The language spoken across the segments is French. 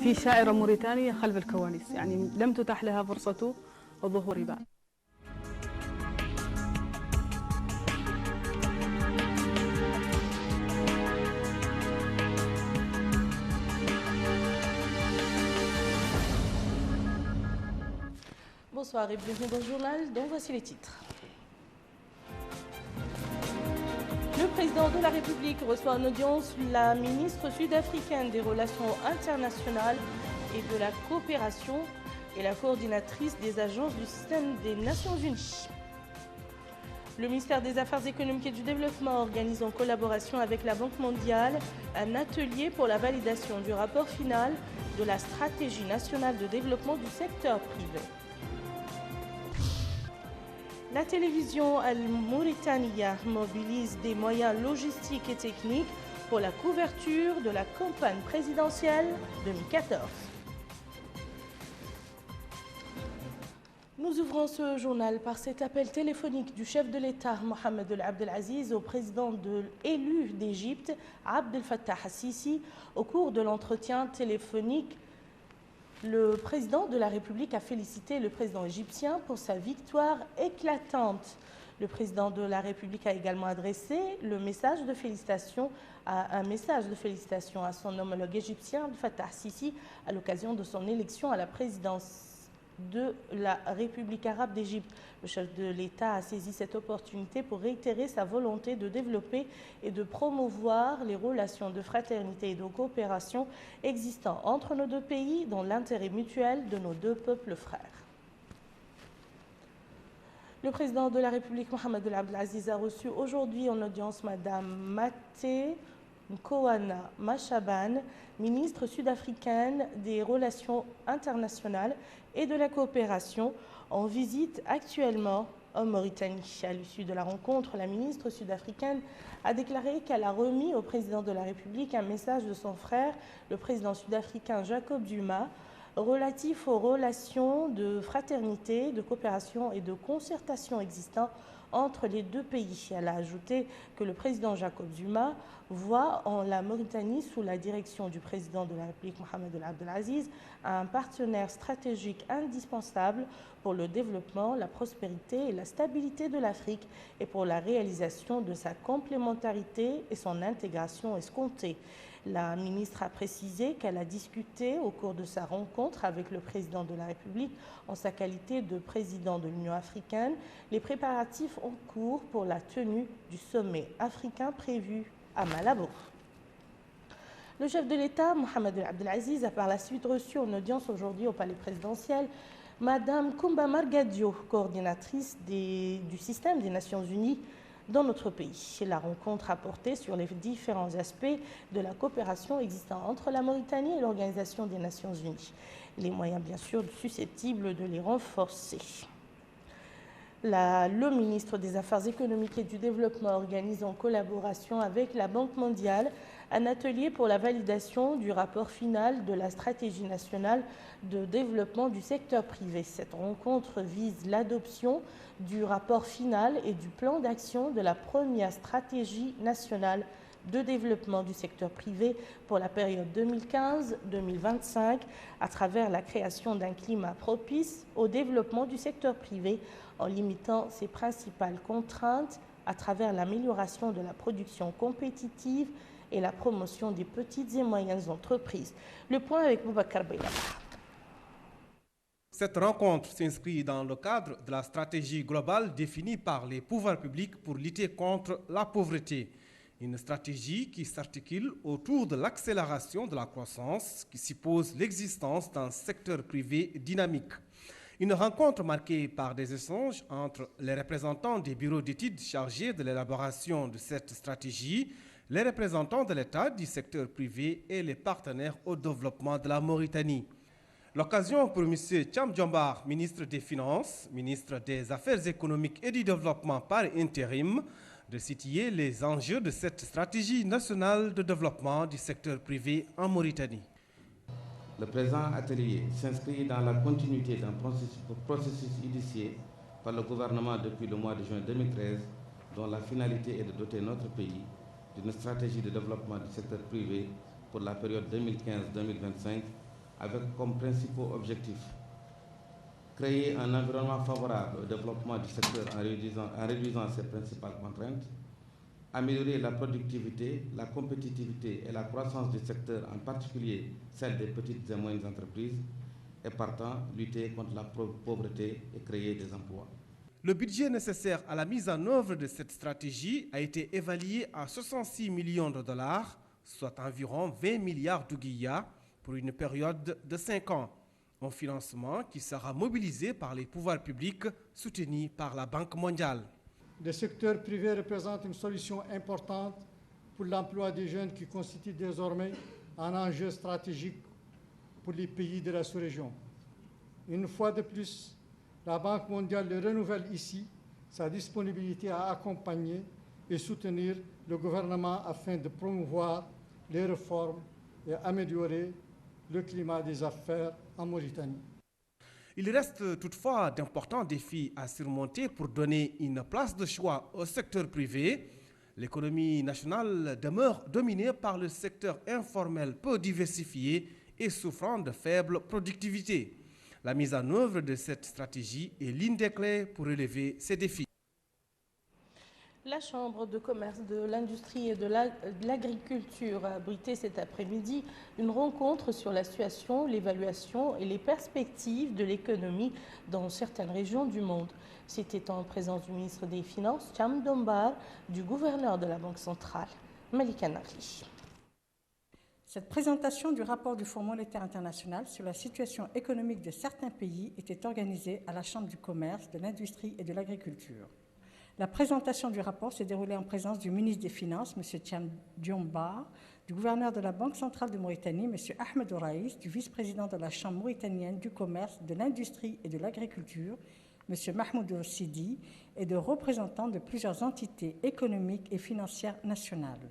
في شاعرة موريتانية خلف الكواليس، يعني لم تتح لها فرصة الظهور بعد. Bonsoir et bienvenue dans le journal, dont voici les titres. Le président de la République reçoit en audience la ministre sud-africaine des Relations internationales et de la coopération et la coordinatrice des agences du système des Nations Unies. Le ministère des Affaires économiques et du Développement organise en collaboration avec la Banque mondiale un atelier pour la validation du rapport final de la stratégie nationale de développement du secteur privé. La télévision Al-Mauritania mobilise des moyens logistiques et techniques pour la couverture de la campagne présidentielle 2014. Nous ouvrons ce journal par cet appel téléphonique du chef de l'État Mohamed El Abdelaziz au président élu d'Égypte Abdel Fattah al-Sisi. Au cours de l'entretien téléphonique, le président de la République a félicité le président égyptien pour sa victoire éclatante. Le président de la République a également adressé un message de félicitations à son homologue égyptien Fattah al-Sisi à l'occasion de son élection à la présidence de la République arabe d'Égypte. Le chef de l'État a saisi cette opportunité pour réitérer sa volonté de développer et de promouvoir les relations de fraternité et de coopération existant entre nos deux pays dans l'intérêt mutuel de nos deux peuples frères. Le président de la République, Mohamed El Abdelaziz, a reçu aujourd'hui en audience Madame Maté Nkoana Mashaban, ministre sud-africaine des Relations internationales et de la coopération, en visite actuellement en Mauritanie. À l'issue de la rencontre, la ministre sud-africaine a déclaré qu'elle a remis au président de la République un message de son frère, le président sud-africain Jacob Zuma, relatif aux relations de fraternité, de coopération et de concertation existant entre les deux pays. Elle a ajouté que le président Jacob Zuma voit en la Mauritanie, sous la direction du président de la République Mohamed El Abdelaziz, un partenaire stratégique indispensable pour le développement, la prospérité et la stabilité de l'Afrique et pour la réalisation de sa complémentarité et son intégration escomptée. La ministre a précisé qu'elle a discuté au cours de sa rencontre avec le président de la République en sa qualité de président de l'Union africaine, les préparatifs en cours pour la tenue du sommet africain prévu à Malabo. Le chef de l'État, Mohamed El Abdelaziz, a par la suite reçu en audience aujourd'hui au palais présidentiel Madame Koumba Margadio, coordinatrice du système des Nations Unies dans notre pays. La rencontre a porté sur les différents aspects de la coopération existant entre la Mauritanie et l'Organisation des Nations Unies. Les moyens, bien sûr, susceptibles de les renforcer. Le ministre des Affaires économiques et du Développement organise en collaboration avec la Banque mondiale un atelier pour la validation du rapport final de la stratégie nationale de développement du secteur privé. Cette rencontre vise l'adoption du rapport final et du plan d'action de la première stratégie nationale de développement du secteur privé pour la période 2015-2025 à travers la création d'un climat propice au développement du secteur privé en limitant ses principales contraintes à travers l'amélioration de la production compétitive et la promotion des petites et moyennes entreprises. Le point avec Boubacar Baïla. Cette rencontre s'inscrit dans le cadre de la stratégie globale définie par les pouvoirs publics pour lutter contre la pauvreté. Une stratégie qui s'articule autour de l'accélération de la croissance qui suppose l'existence d'un secteur privé dynamique. Une rencontre marquée par des échanges entre les représentants des bureaux d'études chargés de l'élaboration de cette stratégie, les représentants de l'État, du secteur privé et les partenaires au développement de la Mauritanie. L'occasion pour M. Thiam Djambar, ministre des Finances, ministre des Affaires économiques et du Développement par intérim, de situer les enjeux de cette stratégie nationale de développement du secteur privé en Mauritanie. Le présent atelier s'inscrit dans la continuité d'un processus initié par le gouvernement depuis le mois de juin 2013, dont la finalité est de doter notre pays d'une stratégie de développement du secteur privé pour la période 2015-2025 avec comme principaux objectifs créer un environnement favorable au développement du secteur en réduisant ses principales contraintes, améliorer la productivité, la compétitivité et la croissance du secteur, en particulier celle des petites et moyennes entreprises, et partant lutter contre la pauvreté et créer des emplois. Le budget nécessaire à la mise en œuvre de cette stratégie a été évalué à 66 millions de dollars, soit environ 20 milliards d'ouguiyas, pour une période de 5 ans. Un financement qui sera mobilisé par les pouvoirs publics soutenus par la Banque mondiale. Le secteur privé représente une solution importante pour l'emploi des jeunes qui constitue désormais un enjeu stratégique pour les pays de la sous-région. Une fois de plus, la Banque mondiale renouvelle ici sa disponibilité à accompagner et soutenir le gouvernement afin de promouvoir les réformes et améliorer le climat des affaires en Mauritanie. Il reste toutefois d'importants défis à surmonter pour donner une place de choix au secteur privé. L'économie nationale demeure dominée par le secteur informel peu diversifié et souffrant de faible productivité. La mise en œuvre de cette stratégie est l'une des clés pour relever ces défis. La Chambre de commerce de l'industrie et de l'agriculture a abrité cet après-midi une rencontre sur la situation, l'évaluation et les perspectives de l'économie dans certaines régions du monde. C'était en présence du ministre des Finances, Thiam Dombar, du gouverneur de la Banque centrale, Malika Nagli. Cette présentation du rapport du Fonds monétaire international sur la situation économique de certains pays était organisée à la Chambre du commerce, de l'industrie et de l'agriculture. La présentation du rapport s'est déroulée en présence du ministre des Finances, M. Thiam Dombar, du gouverneur de la Banque centrale de Mauritanie, M. Ahmed Ouraïs, du vice-président de la Chambre mauritanienne du commerce, de l'industrie et de l'agriculture, M. Mahmoud Sidi, et de représentants de plusieurs entités économiques et financières nationales.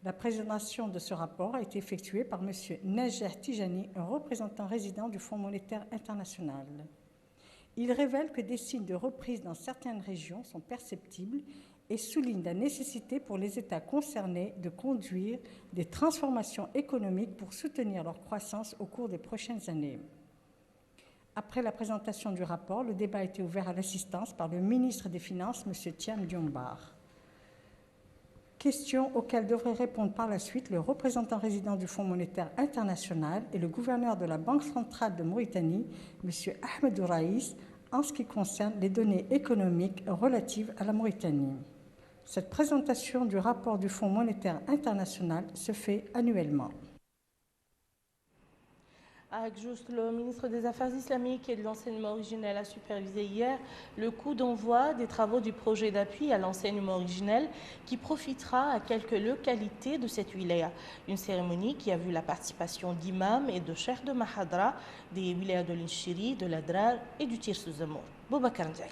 La présentation de ce rapport a été effectuée par M. Najer Tijani, un représentant résident du Fonds monétaire international. Il révèle que des signes de reprise dans certaines régions sont perceptibles et souligne la nécessité pour les États concernés de conduire des transformations économiques pour soutenir leur croissance au cours des prochaines années. Après la présentation du rapport, le débat a été ouvert à l'assistance par le ministre des Finances, M. Thiam Dombar. Questions auxquelles devrait répondre par la suite le représentant résident du Fonds monétaire international et le gouverneur de la Banque centrale de Mauritanie, M. Ahmed Ouraïs, en ce qui concerne les données économiques relatives à la Mauritanie. Cette présentation du rapport du Fonds monétaire international se fait annuellement. À Agjoust, le ministre des Affaires islamiques et de l'enseignement originel a supervisé hier le coup d'envoi des travaux du projet d'appui à l'enseignement originel qui profitera à quelques localités de cette wilaya. Une cérémonie qui a vu la participation d'imams et de cheikhs de Mahadra, des wilayas de l'Inchiri, de l'Adrar et du Tir-Souzamour. Boubacar Ndiaye.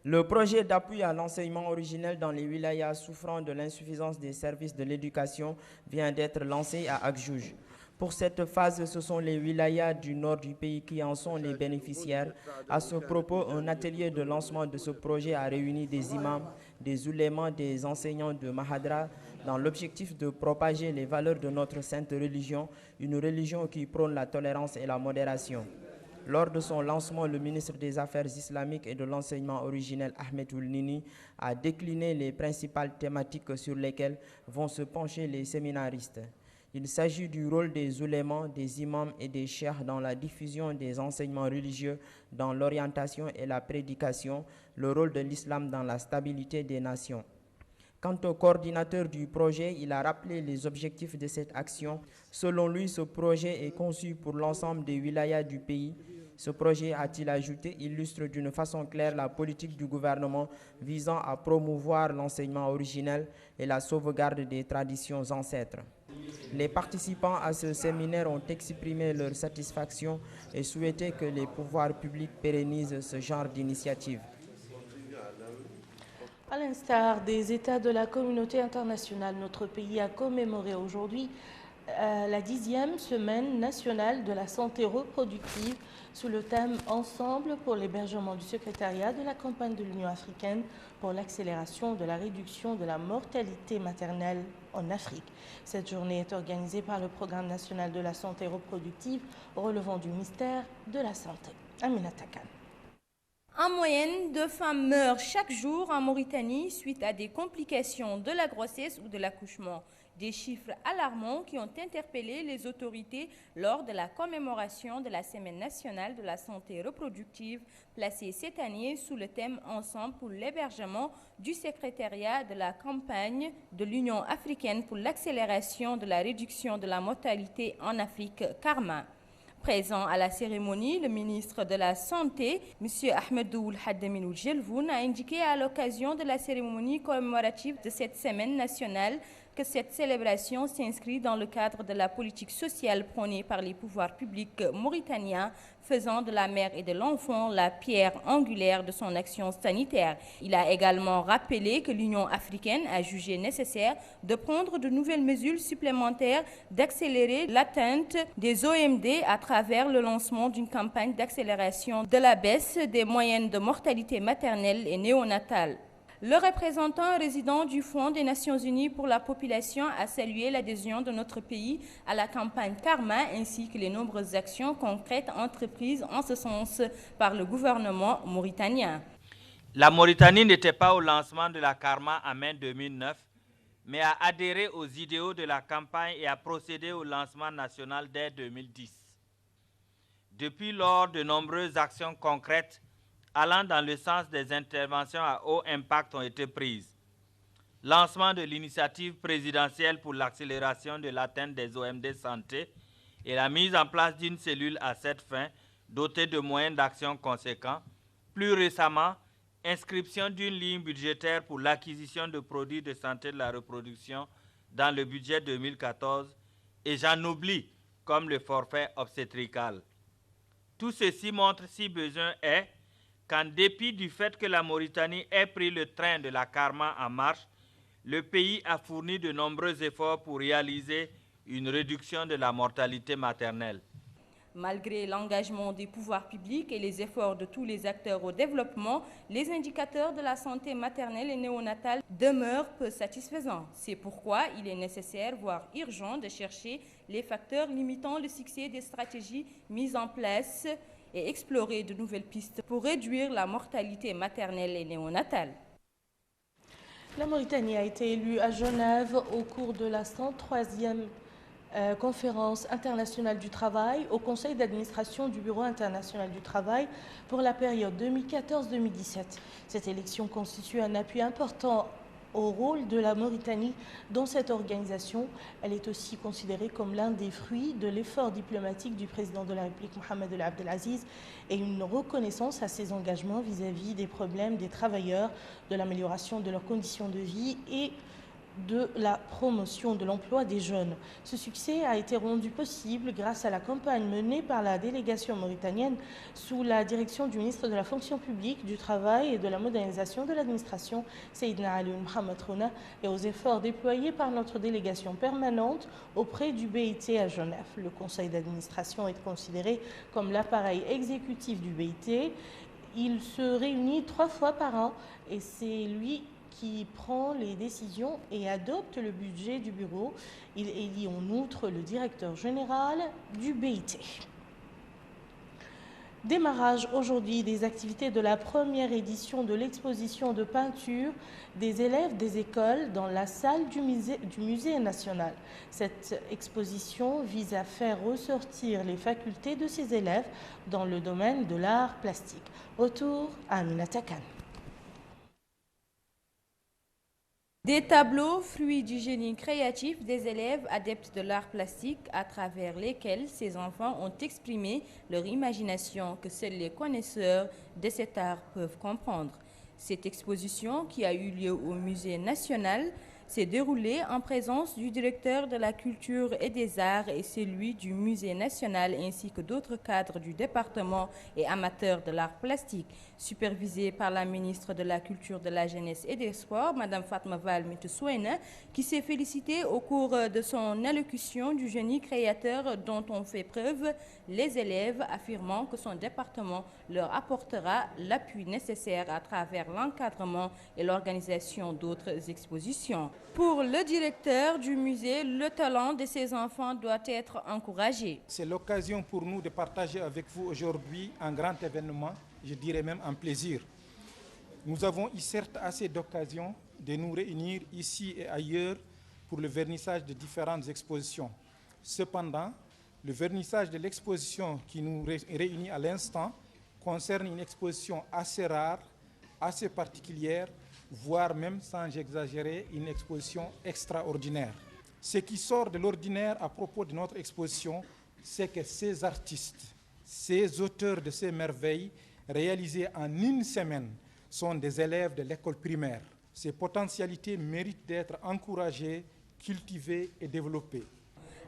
Le projet d'appui à l'enseignement originel dans les wilayas souffrant de l'insuffisance des services de l'éducation vient d'être lancé à Agjoujj. Pour cette phase, ce sont les wilayas du nord du pays qui en sont les bénéficiaires. À ce propos, un atelier de lancement de ce projet a réuni des imams, des oulémas, des enseignants de Mahadra dans l'objectif de propager les valeurs de notre sainte religion, une religion qui prône la tolérance et la modération. Lors de son lancement, le ministre des Affaires islamiques et de l'enseignement originel, Ahmed Oulnini, a décliné les principales thématiques sur lesquelles vont se pencher les séminaristes. Il s'agit du rôle des oulémas, des imams et des cheikhs dans la diffusion des enseignements religieux, dans l'orientation et la prédication, le rôle de l'islam dans la stabilité des nations. Quant au coordinateur du projet, il a rappelé les objectifs de cette action. Selon lui, ce projet est conçu pour l'ensemble des wilayas du pays. Ce projet, a-t-il ajouté, illustre d'une façon claire la politique du gouvernement visant à promouvoir l'enseignement originel et la sauvegarde des traditions ancêtres. Les participants à ce séminaire ont exprimé leur satisfaction et souhaité que les pouvoirs publics pérennisent ce genre d'initiative. À l'instar des États de la communauté internationale, notre pays a commémoré aujourd'hui la 10e semaine nationale de la santé reproductive sous le thème « Ensemble pour l'hébergement du secrétariat de la campagne de l'Union africaine pour l'accélération de la réduction de la mortalité maternelle en Afrique. Cette journée est organisée par le Programme national de la santé reproductive relevant du ministère de la Santé. Aminata Kane. En moyenne, 2 femmes meurent chaque jour en Mauritanie suite à des complications de la grossesse ou de l'accouchement. Des chiffres alarmants qui ont interpellé les autorités lors de la commémoration de la Semaine nationale de la santé reproductive placée cette année sous le thème « Ensemble pour l'hébergement » du secrétariat de la campagne de l'Union africaine pour l'accélération de la réduction de la mortalité en Afrique, CARMA. Présent à la cérémonie, le ministre de la Santé, M. Ahmedoul Haddaminou Djelvoun, a indiqué à l'occasion de la cérémonie commémorative de cette semaine nationale que cette célébration s'inscrit dans le cadre de la politique sociale prônée par les pouvoirs publics mauritaniens, faisant de la mère et de l'enfant la pierre angulaire de son action sanitaire. Il a également rappelé que l'Union africaine a jugé nécessaire de prendre de nouvelles mesures supplémentaires, d'accélérer l'atteinte des OMD à travers le lancement d'une campagne d'accélération de la baisse des moyennes de mortalité maternelle et néonatale. Le représentant résident du Fonds des Nations Unies pour la population a salué l'adhésion de notre pays à la campagne CARMA ainsi que les nombreuses actions concrètes entreprises en ce sens par le gouvernement mauritanien. La Mauritanie n'était pas au lancement de la CARMA en mai 2009, mais a adhéré aux idéaux de la campagne et a procédé au lancement national dès 2010. Depuis lors, de nombreuses actions concrètes allant dans le sens des interventions à haut impact ont été prises. Lancement de l'initiative présidentielle pour l'accélération de l'atteinte des OMD santé et la mise en place d'une cellule à cette fin dotée de moyens d'action conséquents. Plus récemment, inscription d'une ligne budgétaire pour l'acquisition de produits de santé de la reproduction dans le budget 2014 et j'en oublie comme le forfait obstétrical. Tout ceci montre si besoin est qu'en dépit du fait que la Mauritanie ait pris le train de la CARMA en marche, le pays a fourni de nombreux efforts pour réaliser une réduction de la mortalité maternelle. Malgré l'engagement des pouvoirs publics et les efforts de tous les acteurs au développement, les indicateurs de la santé maternelle et néonatale demeurent peu satisfaisants. C'est pourquoi il est nécessaire, voire urgent, de chercher les facteurs limitant le succès des stratégies mises en place et explorer de nouvelles pistes pour réduire la mortalité maternelle et néonatale. La Mauritanie a été élue à Genève au cours de la 103e conférence internationale du travail au conseil d'administration du Bureau international du travail pour la période 2014-2017. Cette élection constitue un appui important au rôle de la Mauritanie dans cette organisation. Elle est aussi considérée comme l'un des fruits de l'effort diplomatique du président de la République, Mohamed Abdel Aziz, et une reconnaissance à ses engagements vis-à-vis des problèmes des travailleurs, de l'amélioration de leurs conditions de vie et de la promotion de l'emploi des jeunes. Ce succès a été rendu possible grâce à la campagne menée par la délégation mauritanienne sous la direction du ministre de la fonction publique, du travail et de la modernisation de l'administration, Seydina Alioune Mohamed Rouna, et aux efforts déployés par notre délégation permanente auprès du BIT à Genève. Le conseil d'administration est considéré comme l'appareil exécutif du BIT. Il se réunit 3 fois par an et c'est lui qui prend les décisions et adopte le budget du bureau. Il élit en outre le directeur général du BIT. Démarrage aujourd'hui des activités de la première édition de l'exposition de peinture des élèves des écoles dans la salle du musée national. Cette exposition vise à faire ressortir les facultés de ces élèves dans le domaine de l'art plastique. Retour à Aminata Kane. Des tableaux, fruits du génie créatif des élèves adeptes de l'art plastique à travers lesquels ces enfants ont exprimé leur imagination que seuls les connaisseurs de cet art peuvent comprendre. Cette exposition, qui a eu lieu au Musée national, s'est déroulée en présence du directeur de la culture et des arts et celui du Musée national ainsi que d'autres cadres du département et amateurs de l'art plastique, supervisé par la ministre de la Culture, de la Jeunesse et des Sports, Mme Fatma Val Mitoussouena, qui s'est félicitée au cours de son allocution du génie créateur dont ont fait preuve les élèves, affirmant que son département leur apportera l'appui nécessaire à travers l'encadrement et l'organisation d'autres expositions. Pour le directeur du musée, le talent de ces enfants doit être encouragé. C'est l'occasion pour nous de partager avec vous aujourd'hui un grand événement, je dirais même un plaisir. Nous avons eu certes assez d'occasions de nous réunir ici et ailleurs pour le vernissage de différentes expositions. Cependant, le vernissage de l'exposition qui nous réunit à l'instant concerne une exposition assez rare, assez particulière, voire même, sans exagérer, une exposition extraordinaire. Ce qui sort de l'ordinaire à propos de notre exposition, c'est que ces artistes, ces auteurs de ces merveilles, réalisées en une semaine, sont des élèves de l'école primaire. Ces potentialités méritent d'être encouragées, cultivées et développées.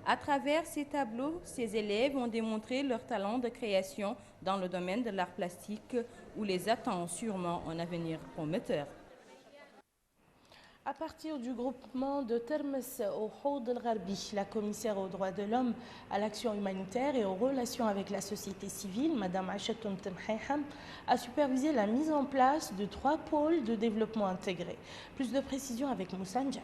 À travers ces tableaux, ces élèves ont démontré leur talent de création dans le domaine de l'art plastique où les attend sûrement un avenir prometteur. À partir du groupement de Termes au Houd el-Gharbi, la commissaire aux droits de l'homme, à l'action humanitaire et aux relations avec la société civile, Mme Aïchatoun Temhayham, a supervisé la mise en place de 3 pôles de développement intégrés. Plus de précisions avec Moussa Ndiaye.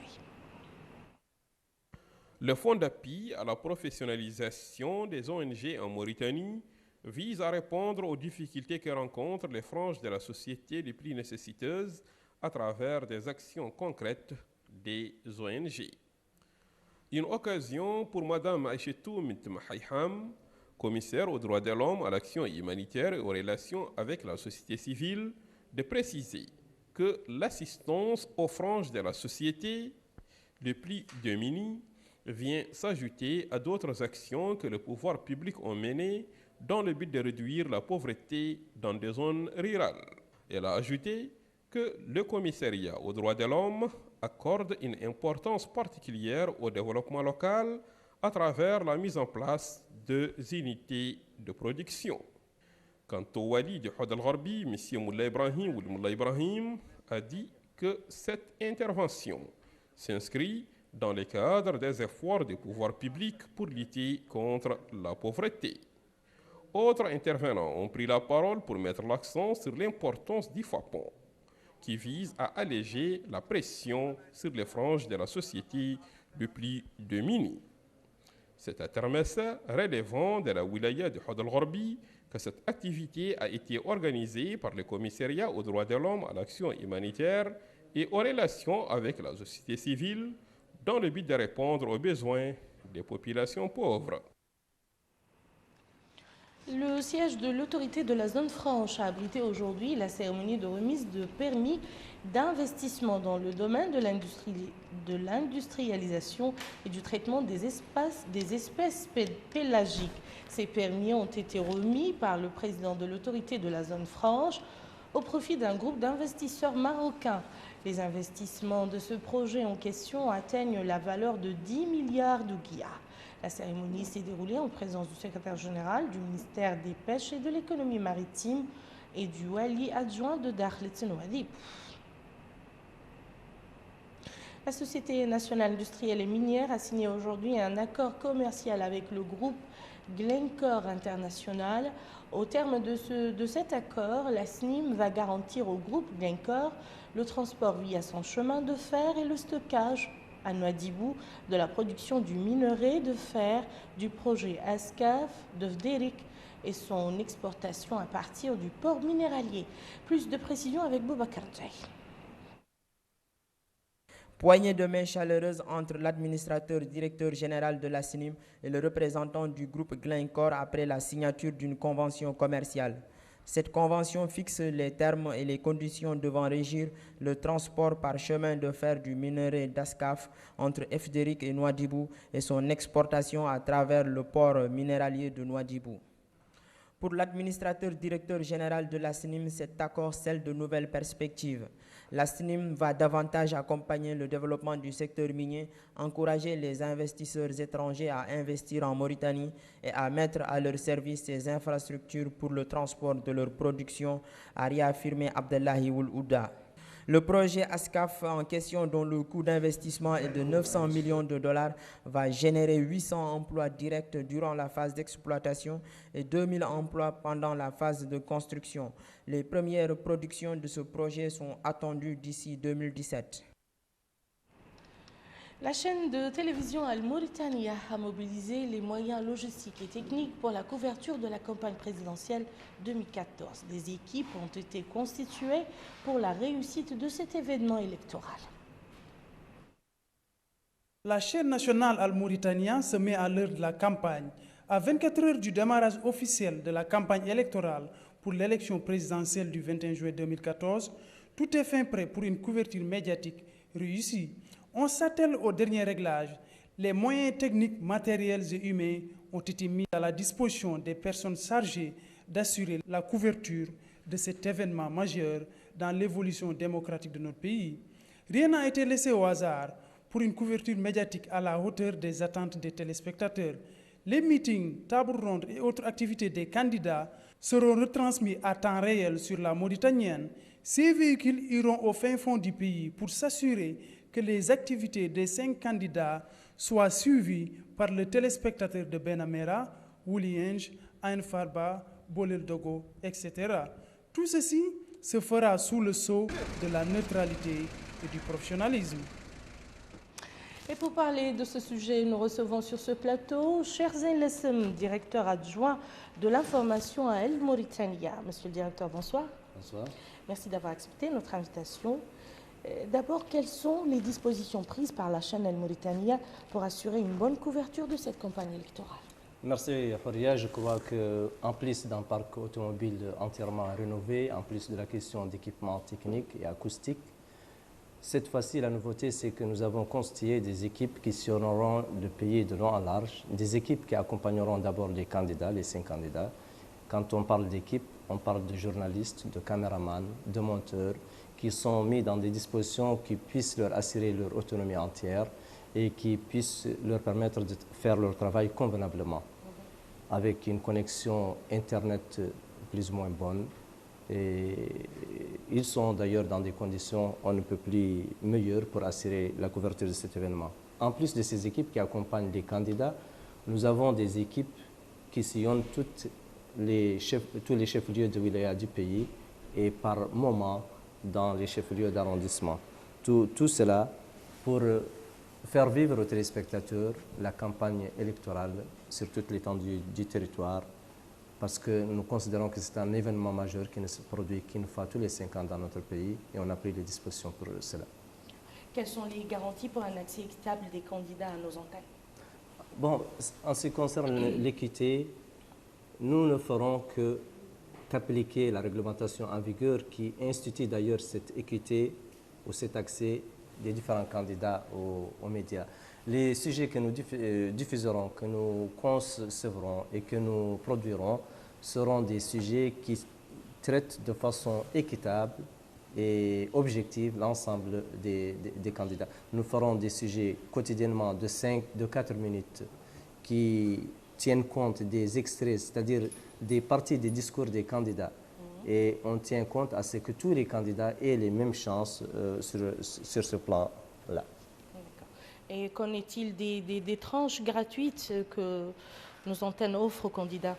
Le fonds d'appui à la professionnalisation des ONG en Mauritanie vise à répondre aux difficultés que rencontrent les franges de la société les plus nécessiteuses à travers des actions concrètes des ONG. Une occasion pour Mme Aïchatoun Temhayham, commissaire aux droits de l'homme, à l'action humanitaire et aux relations avec la société civile, de préciser que l'assistance aux franges de la société les plus démunies vient s'ajouter à d'autres actions que le pouvoir public ont menées dans le but de réduire la pauvreté dans des zones rurales. Elle a ajouté que le commissariat aux droits de l'homme accorde une importance particulière au développement local à travers la mise en place de unités de production. Quant au wali du Houd el-Gharbi, M. Moulay Ibrahim, a dit que cette intervention s'inscrit dans le cadre des efforts des pouvoirs publics pour lutter contre la pauvreté. Autres intervenants ont pris la parole pour mettre l'accent sur l'importance du FAPON, qui vise à alléger la pression sur les franges de la société les plus démunies. C'est à Termessa, relevant de la wilaya de Houd el-Gharbi, que cette activité a été organisée par le commissariat aux droits de l'homme, à l'action humanitaire et aux relations avec la société civile, dans le but de répondre aux besoins des populations pauvres. Le siège de l'autorité de la zone franche a abrité aujourd'hui la cérémonie de remise de permis d'investissement dans le domaine de l'industrialisation et du traitement des espèces pélagiques. Ces permis ont été remis par le président de l'autorité de la zone franche au profit d'un groupe d'investisseurs marocains. Les investissements de ce projet en question atteignent la valeur de 10 milliards d'ouguiya. La cérémonie s'est déroulée en présence du secrétaire général du ministère des Pêches et de l'économie maritime et du wali adjoint de Dakhlet Nouadhib. La Société nationale industrielle et minière a signé aujourd'hui un accord commercial avec le groupe Glencore International. Au terme de cet accord, la SNIM va garantir au groupe Glencore le transport via son chemin de fer et le stockage à Nouadhibou de la production du minerai de fer du projet ASCAF de Vderik et son exportation à partir du port minéralier. Plus de précisions avec Boubacar Djaï. Poignée de main chaleureuse entre l'administrateur directeur général de la SNIM et le représentant du groupe Glencore après la signature d'une convention commerciale. Cette convention fixe les termes et les conditions devant régir le transport par chemin de fer du minerai d'Ascaf entre Fderik et Nouadhibou et son exportation à travers le port minéralier de Nouadhibou. Pour l'administrateur directeur général de la SNIM, cet accord scelle de nouvelles perspectives. La SNIM va davantage accompagner le développement du secteur minier, encourager les investisseurs étrangers à investir en Mauritanie et à mettre à leur service ces infrastructures pour le transport de leur production, a réaffirmé Abdellahi Ould Ouda. Le projet ASCAF en question, dont le coût d'investissement est de 900 millions de dollars, va générer 800 emplois directs durant la phase d'exploitation et 2000 emplois pendant la phase de construction. Les premières productions de ce projet sont attendues d'ici 2017. La chaîne de télévision Al-Mauritania a mobilisé les moyens logistiques et techniques pour la couverture de la campagne présidentielle 2014. Des équipes ont été constituées pour la réussite de cet événement électoral. La chaîne nationale Al-Mauritania se met à l'heure de la campagne. À 24 heures du démarrage officiel de la campagne électorale pour l'élection présidentielle du 21 juillet 2014, tout est fin prêt pour une couverture médiatique réussie. On s'attelle au dernier réglage. Les moyens techniques, matériels et humains ont été mis à la disposition des personnes chargées d'assurer la couverture de cet événement majeur dans l'évolution démocratique de notre pays. Rien n'a été laissé au hasard pour une couverture médiatique à la hauteur des attentes des téléspectateurs. Les meetings, tables rondes et autres activités des candidats seront retransmis à temps réel sur la mauritanienne. Ces véhicules iront au fin fond du pays pour s'assurer que les activités des 5 candidats soient suivies par le téléspectateur de Benamera, Wulienge, Ain Farba, Bolel Dogo, etc. Tout ceci se fera sous le sceau de la neutralité et du professionnalisme. Et pour parler de ce sujet, nous recevons sur ce plateau Cherzen Lessem, directeur adjoint de l'information à El Mauritania. Monsieur le directeur, bonsoir. Bonsoir. Merci d'avoir accepté notre invitation. D'abord, quelles sont les dispositions prises par la chaîne El Mauritania pour assurer une bonne couverture de cette campagne électorale? Merci Faria. Je crois qu'en plus d'un parc automobile entièrement rénové, en plus de la question d'équipement technique et acoustique, cette fois-ci, la nouveauté, c'est que nous avons constitué des équipes qui sillonneront le pays de long en large, des équipes qui accompagneront d'abord les candidats, les 5 candidats. Quand on parle d'équipe, on parle de journalistes, de caméramans, de monteurs, qui sont mis dans des dispositions qui puissent leur assurer leur autonomie entière et qui puissent leur permettre de faire leur travail convenablement, avec une connexion Internet plus ou moins bonne. Et ils sont d'ailleurs dans des conditions on ne peut plus meilleures pour assurer la couverture de cet événement. En plus de ces équipes qui accompagnent les candidats, nous avons des équipes qui sillonnent tous les chefs-lieux de wilaya du pays et par moment dans les chefs-lieux d'arrondissement. Tout cela pour faire vivre aux téléspectateurs la campagne électorale sur toute l'étendue du territoire, parce que nous considérons que c'est un événement majeur qui ne se produit qu'une fois tous les 5 ans dans notre pays et on a pris les dispositions pour cela. Quelles sont les garanties pour un accès équitable des candidats à nos antennes? Bon, en ce qui concerne l'équité, nous ne ferons qu'appliquer la réglementation en vigueur qui institue d'ailleurs cette équité ou cet accès des différents candidats aux médias. Les sujets que nous diffuserons, que nous concevrons et que nous produirons seront des sujets qui traitent de façon équitable et objective l'ensemble des candidats. Nous ferons des sujets quotidiennement de 4 minutes qui tiennent compte des extraits, c'est-à-dire des parties des discours des candidats. Et on tient compte à ce que tous les candidats aient les mêmes chances sur ce plan-là. Et qu'en est-il des tranches gratuites que nos antennes offrent aux candidats?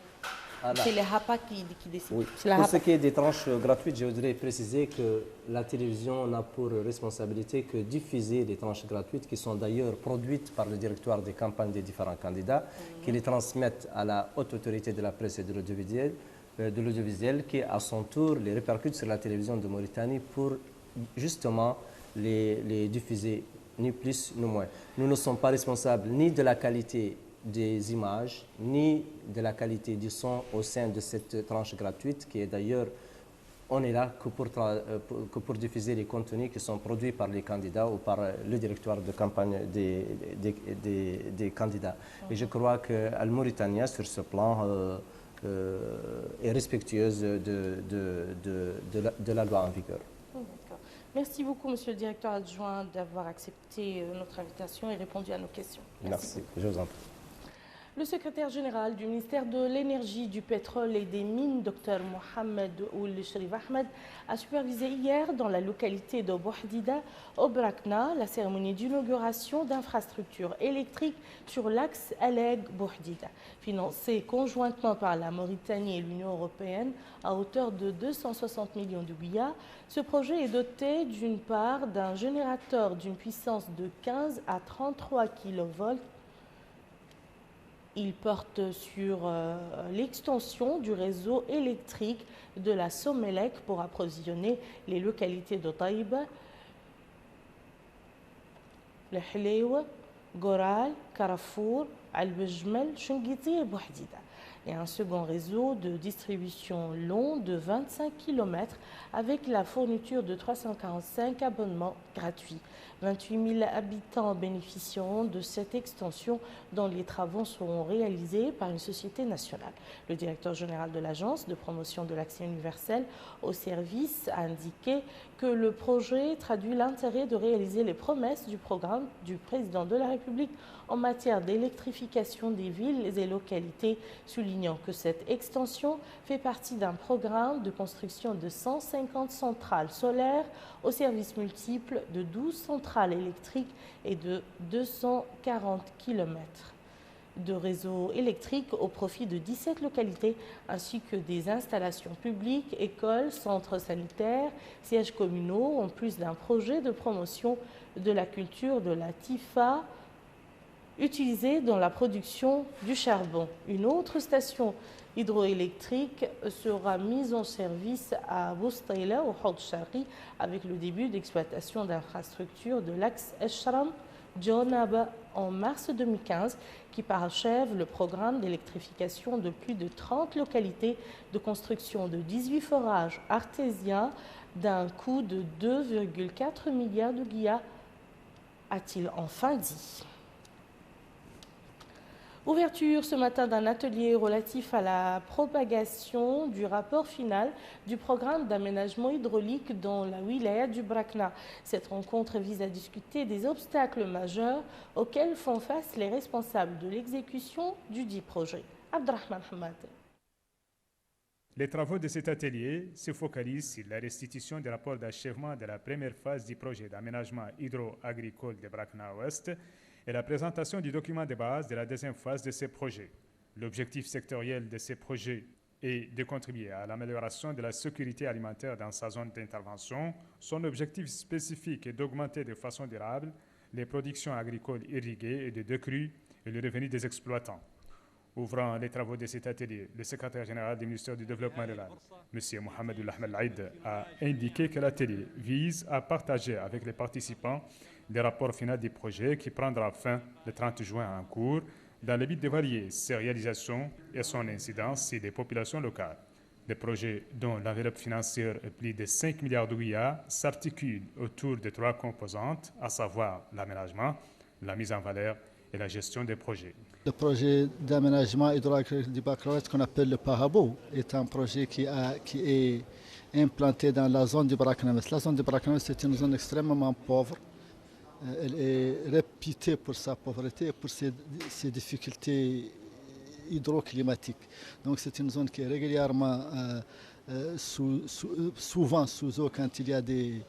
C'est les HAPA qui décident. Oui. Pour ce qui est des tranches gratuites, je voudrais préciser que la télévision n'a pour responsabilité que diffuser les tranches gratuites qui sont d'ailleurs produites par le directoire des campagnes des différents candidats, qui les transmettent à la haute autorité de la presse et de l'audiovisuel, qui à son tour les répercute sur la télévision de Mauritanie pour justement les diffuser, ni plus ni moins. Nous ne sommes pas responsables ni de la qualité des images, ni de la qualité du son au sein de cette tranche gratuite, qui est d'ailleurs, on est là que pour diffuser les contenus qui sont produits par les candidats ou par le directoire de campagne des candidats. Et je crois qu'Al Mauritania, sur ce plan, est respectueuse de la loi en vigueur. Merci beaucoup, monsieur le directeur adjoint, d'avoir accepté notre invitation et répondu à nos questions. Merci. Je vous en prie. Le secrétaire général du ministère de l'Énergie, du Pétrole et des Mines, Dr Mohamed Ould Sherif Ahmed, a supervisé hier dans la localité de Bouhdida, au Brakna, la cérémonie d'inauguration d'infrastructures électriques sur l'axe Aleg-Bouhdida, financée conjointement par la Mauritanie et l'Union européenne à hauteur de 260 millions de billets. Ce projet est doté d'une part d'un générateur d'une puissance de 15 à 33 kV. Il porte sur l'extension du réseau électrique de la Somelec pour approvisionner les localités de Taïba, Le Hlew, Goral, Carrefour, Al-Bejmel, Chungiti et Bouhdida. Et un second réseau de distribution long de 25 km avec la fourniture de 345 abonnements gratuits. 28 000 habitants bénéficieront de cette extension dont les travaux seront réalisés par une société nationale. Le directeur général de l'Agence de promotion de l'accès universel au service a indiqué que le projet traduit l'intérêt de réaliser les promesses du programme du président de la République en matière d'électrification des villes et localités, soulignant que cette extension fait partie d'un programme de construction de 150 centrales solaires au service multiple de 12 centrales électriques et de 240 km de réseau électrique au profit de 17 localités, ainsi que des installations publiques, écoles, centres sanitaires, sièges communaux, en plus d'un projet de promotion de la culture de la Tifa, utilisée dans la production du charbon. Une autre station hydroélectrique sera mise en service à Boustaïla, au Hod Shari, avec le début d'exploitation d'infrastructures de l'axe Eshram-Djonaba en mars 2015, qui parachève le programme d'électrification de plus de 30 localités, de construction de 18 forages artésiens d'un coût de 2,4 milliards de guillas, a-t-il enfin dit. Ouverture ce matin d'un atelier relatif à la propagation du rapport final du programme d'aménagement hydraulique dans la wilaya du Brakna. Cette rencontre vise à discuter des obstacles majeurs auxquels font face les responsables de l'exécution du dit projet. Abdrahman Hamad. Les travaux de cet atelier se focalisent sur la restitution des rapports d'achèvement de la première phase du projet d'aménagement hydro-agricole de Brakna-Ouest et la présentation du document de base de la deuxième phase de ces projets. L'objectif sectoriel de ces projets est de contribuer à l'amélioration de la sécurité alimentaire dans sa zone d'intervention. Son objectif spécifique est d'augmenter de façon durable les productions agricoles irriguées et de décrue et le revenu des exploitants. Ouvrant les travaux de cet atelier, le secrétaire général du ministère du Développement rural, M. Mohamed Ahmed Aïd, a indiqué que l'atelier vise à partager avec les participants des rapports finaux du projet qui prendra fin le 30 juin en cours dans le but d'évaluer ses réalisations et son incidence sur les populations locales. Le projet, dont l'enveloppe financière est plus de 5 milliards de guillas, s'articule autour de 3 composantes, à savoir l'aménagement, la mise en valeur et la gestion des projets. Le projet d'aménagement hydroagricole du Brakna-Ouest, qu'on appelle le Pahabo, est un projet qui est implanté dans la zone du Brakna-Ouest. La zone du Brakna-Ouest est une zone extrêmement pauvre. Elle est réputée pour sa pauvreté et pour ses difficultés hydroclimatiques. Donc c'est une zone qui est régulièrement souvent sous eau quand il y a des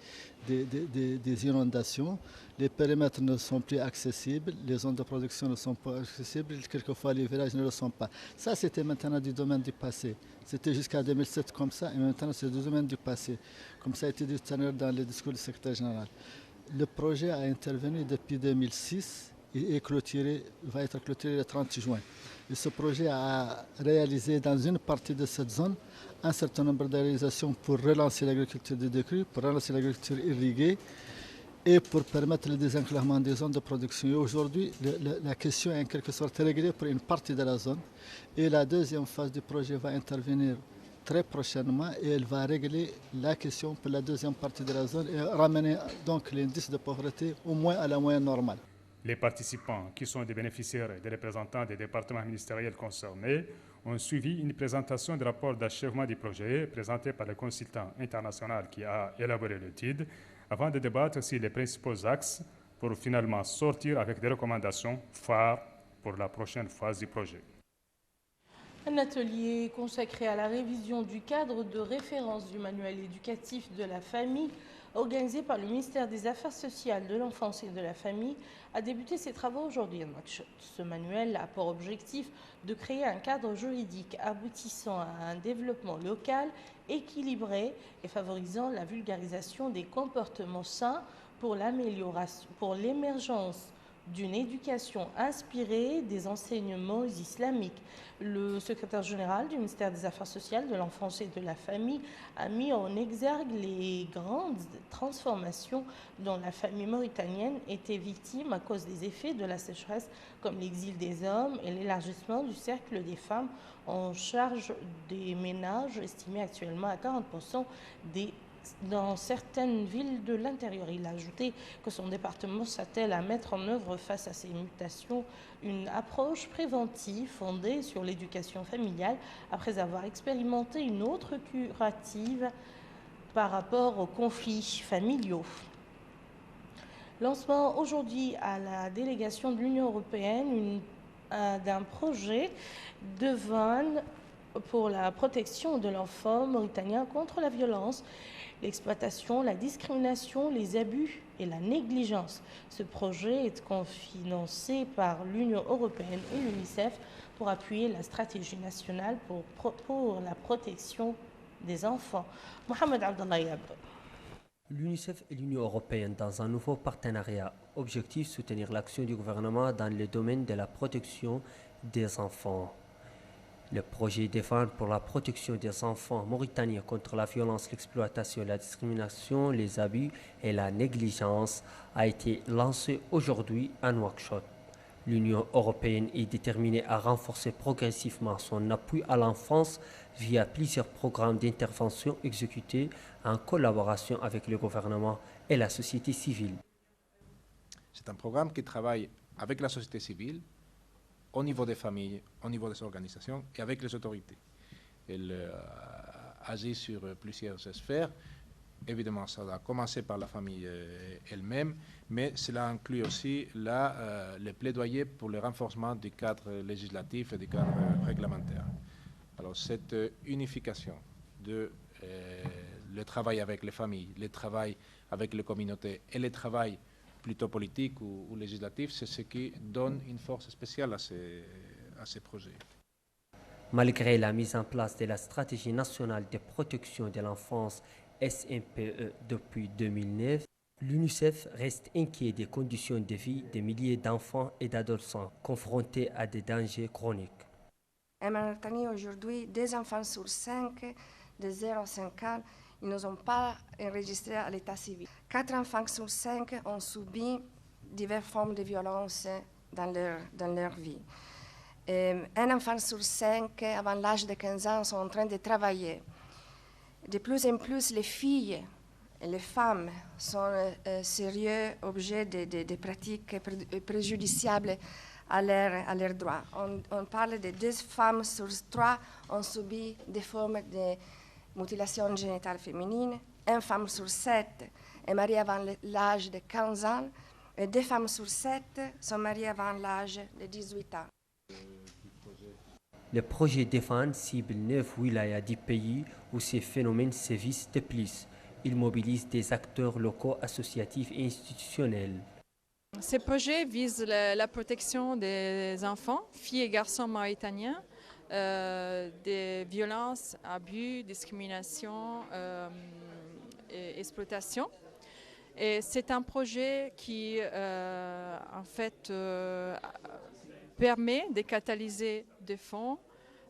inondations. Les périmètres ne sont plus accessibles, les zones de production ne sont pas accessibles, quelquefois les villages ne le sont pas. Ça, c'était maintenant du domaine du passé. C'était jusqu'à 2007 comme ça, et maintenant c'est du domaine du passé, comme ça a été dit tout à l'heure dans le discours du secrétaire général. Le projet a intervenu depuis 2006 et va être clôturé le 30 juin. Et ce projet a réalisé dans une partie de cette zone un certain nombre de réalisations pour relancer l'agriculture de décrue, pour relancer l'agriculture irriguée et pour permettre le désenclavement des zones de production. Et aujourd'hui, la question est en quelque sorte réglée pour une partie de la zone. Et la deuxième phase du projet va intervenir très prochainement et elle va régler la question pour la deuxième partie de la zone et ramener donc l'indice de pauvreté au moins à la moyenne normale. Les participants, qui sont des bénéficiaires et des représentants des départements ministériels concernés, ont suivi une présentation du rapport d'achèvement du projet présenté par le consultant international qui a élaboré l'étude, avant de débattre sur les principaux axes pour finalement sortir avec des recommandations phares pour la prochaine phase du projet. Un atelier consacré à la révision du cadre de référence du manuel éducatif de la famille, organisé par le ministère des Affaires sociales, de l'enfance et de la famille, a débuté ses travaux aujourd'hui à Nouakchott. Ce manuel a pour objectif de créer un cadre juridique aboutissant à un développement local équilibré et favorisant la vulgarisation des comportements sains pour l'émergence d'une éducation inspirée des enseignements islamiques. Le secrétaire général du ministère des Affaires sociales, de l'enfance et de la famille a mis en exergue les grandes transformations dont la famille mauritanienne était victime à cause des effets de la sécheresse, comme l'exil des hommes et l'élargissement du cercle des femmes en charge des ménages, estimé actuellement à 40% dans certaines villes de l'intérieur. Il a ajouté que son département s'attelle à mettre en œuvre face à ces mutations une approche préventive fondée sur l'éducation familiale après avoir expérimenté une autre curative par rapport aux conflits familiaux. Lancement aujourd'hui à la délégation de l'Union européenne d'un projet de vanne pour la protection de l'enfant mauritanien contre la violence, l'exploitation, la discrimination, les abus et la négligence. Ce projet est cofinancé par l'Union européenne et l'UNICEF pour appuyer la stratégie nationale pour la protection des enfants. Mohamed Abdallah Yab. L'UNICEF et l'Union européenne dans un nouveau partenariat. Objectif, soutenir l'action du gouvernement dans le domaine de la protection des enfants. Le projet Défendre pour la protection des enfants mauritaniens contre la violence, l'exploitation, la discrimination, les abus et la négligence a été lancé aujourd'hui à Nouakchott. L'Union européenne est déterminée à renforcer progressivement son appui à l'enfance via plusieurs programmes d'intervention exécutés en collaboration avec le gouvernement et la société civile. C'est un programme qui travaille avec la société civile, au niveau des familles, au niveau des organisations et avec les autorités. Elle agit sur plusieurs sphères. Évidemment, ça a commencé par la famille elle-même, mais cela inclut aussi le plaidoyer pour le renforcement du cadre législatif et du cadre réglementaire. Alors, cette unification de le travail avec les familles, le travail avec les communautés et le travail plutôt politique ou législatif, c'est ce qui donne une force spéciale à ces projets. Malgré la mise en place de la stratégie nationale de protection de l'enfance SNPE depuis 2009, l'UNICEF reste inquiet des conditions de vie des milliers d'enfants et d'adolescents confrontés à des dangers chroniques. En Mauritanie, aujourd'hui, 2 enfants sur 5 de 0 à 5 ans, ils ne sont pas enregistrés à l'état civil. 4 enfants sur 5 ont subi diverses formes de violence dans leur vie. Un enfant sur 5, avant l'âge de 15 ans, sont en train de travailler. De plus en plus, les filles et les femmes sont sérieux objets de pratiques préjudiciables à leurs droits. On parle de 2 femmes sur 3 ont subi des formes de mutilation génitale féminine, 1 femme sur 7 est mariée avant l'âge de 15 ans et 2 femmes sur 7 sont mariées avant l'âge de 18 ans. Le projet Défendre cible 9 wilayas du pays où ces phénomènes sévissent de plus. Il mobilise des acteurs locaux, associatifs et institutionnels. Ces projets visent la protection des enfants, filles et garçons mauritaniens, des violences, abus, discrimination et exploitation. Et c'est un projet qui, en fait, permet de catalyser des fonds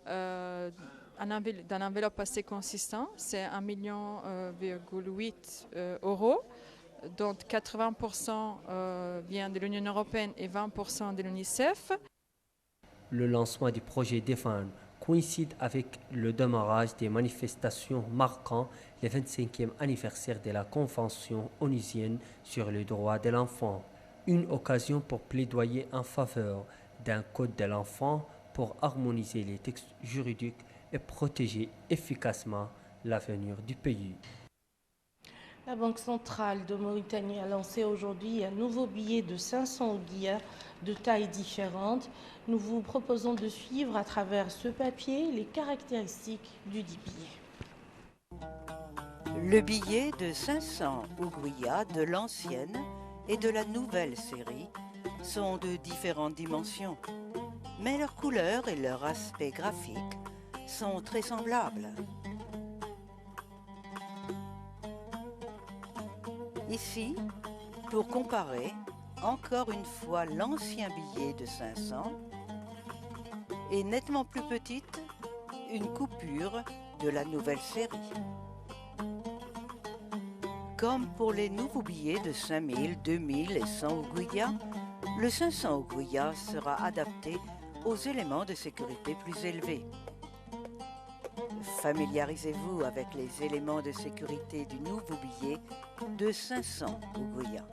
d'un enveloppe assez consistant. C'est 1,8 million d'euros, dont 80% vient de l'Union européenne et 20% de l'UNICEF. Le lancement du projet Défendre coïncide avec le démarrage des manifestations marquant le 25e anniversaire de la Convention onusienne sur les droits de l'enfant. Une occasion pour plaidoyer en faveur d'un code de l'enfant pour harmoniser les textes juridiques et protéger efficacement l'avenir du pays. La Banque centrale de Mauritanie a lancé aujourd'hui un nouveau billet de 500 ouguiya de tailles différentes. Nous vous proposons de suivre à travers ce papier les caractéristiques du dit billet. Le billet de 500 ougouïas de l'ancienne et de la nouvelle série sont de différentes dimensions, mais leur couleur et leur aspect graphique sont très semblables. Ici, pour comparer, encore une fois l'ancien billet de 500 et nettement plus petite, une coupure de la nouvelle série. Comme pour les nouveaux billets de 5000, 2000 et 100 ougouïas, le 500 ougouïas sera adapté aux éléments de sécurité plus élevés. Familiarisez-vous avec les éléments de sécurité du nouveau billet de 500 ougouïas.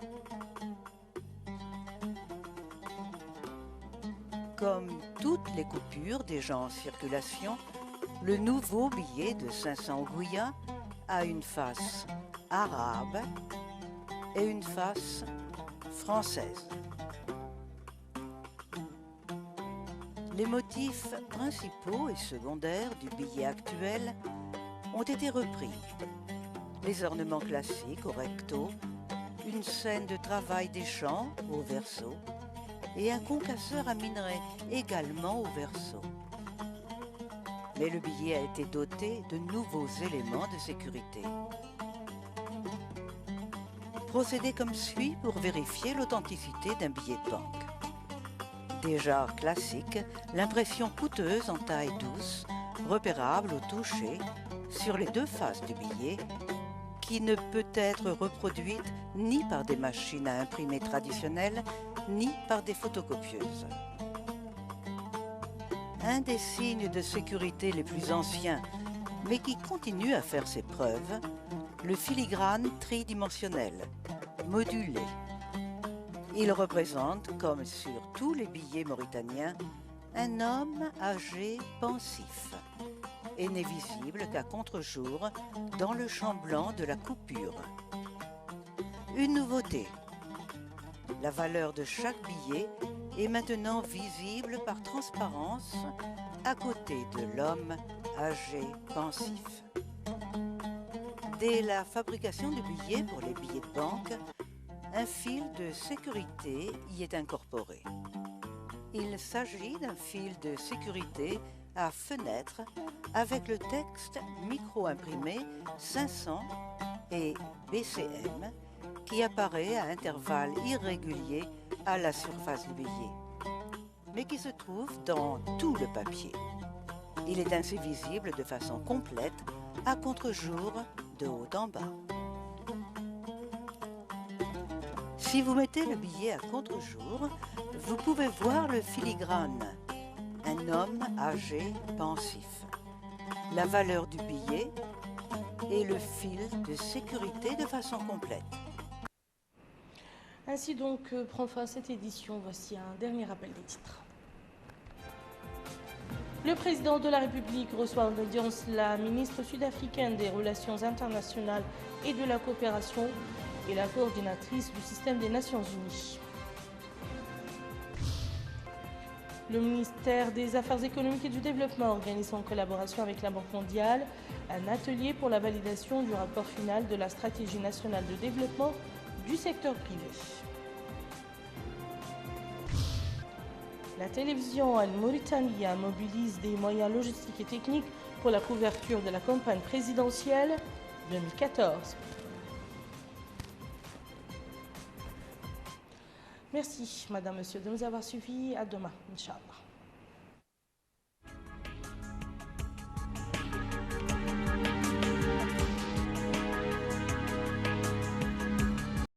Comme toutes les coupures déjà en circulation, le nouveau billet de 500 ougouïas a une face arabe et une face française. Les motifs principaux et secondaires du billet actuel ont été repris. Les ornements classiques au recto, une scène de travail des champs au verso et un concasseur à minerai également au verso. Mais le billet a été doté de nouveaux éléments de sécurité. Procédez comme suit pour vérifier l'authenticité d'un billet de banque. Déjà classique, l'impression coûteuse en taille douce, repérable au toucher, sur les deux faces du billet, qui ne peut être reproduite ni par des machines à imprimer traditionnelles, ni par des photocopieuses. Un des signes de sécurité les plus anciens, mais qui continue à faire ses preuves, le filigrane tridimensionnel, modulé. Il représente, comme sur tous les billets mauritaniens, un homme âgé pensif et n'est visible qu'à contre-jour dans le champ blanc de la coupure. Une nouveauté, la valeur de chaque billet est maintenant visible par transparence à côté de l'homme âgé pensif. Dès la fabrication du billet pour les billets de banque, un fil de sécurité y est incorporé. Il s'agit d'un fil de sécurité à fenêtre avec le texte micro-imprimé 500 et BCM qui apparaît à intervalles irréguliers à la surface du billet, mais qui se trouve dans tout le papier. Il est ainsi visible de façon complète à contre-jour de haut en bas. Si vous mettez le billet à contre-jour, vous pouvez voir le filigrane, un homme âgé pensif, la valeur du billet et le fil de sécurité de façon complète. Ainsi donc prend fin cette édition. Voici un dernier rappel des titres. Le président de la République reçoit en audience la ministre sud-africaine des Relations internationales et de la coopération et la coordinatrice du système des Nations Unies. Le ministère des Affaires économiques et du Développement organise en collaboration avec la Banque mondiale un atelier pour la validation du rapport final de la stratégie nationale de développement du secteur privé. La télévision Al-Mauritania mobilise des moyens logistiques et techniques pour la couverture de la campagne présidentielle 2014. Merci, Madame, Monsieur, de nous avoir suivis. À demain, Inch'Allah.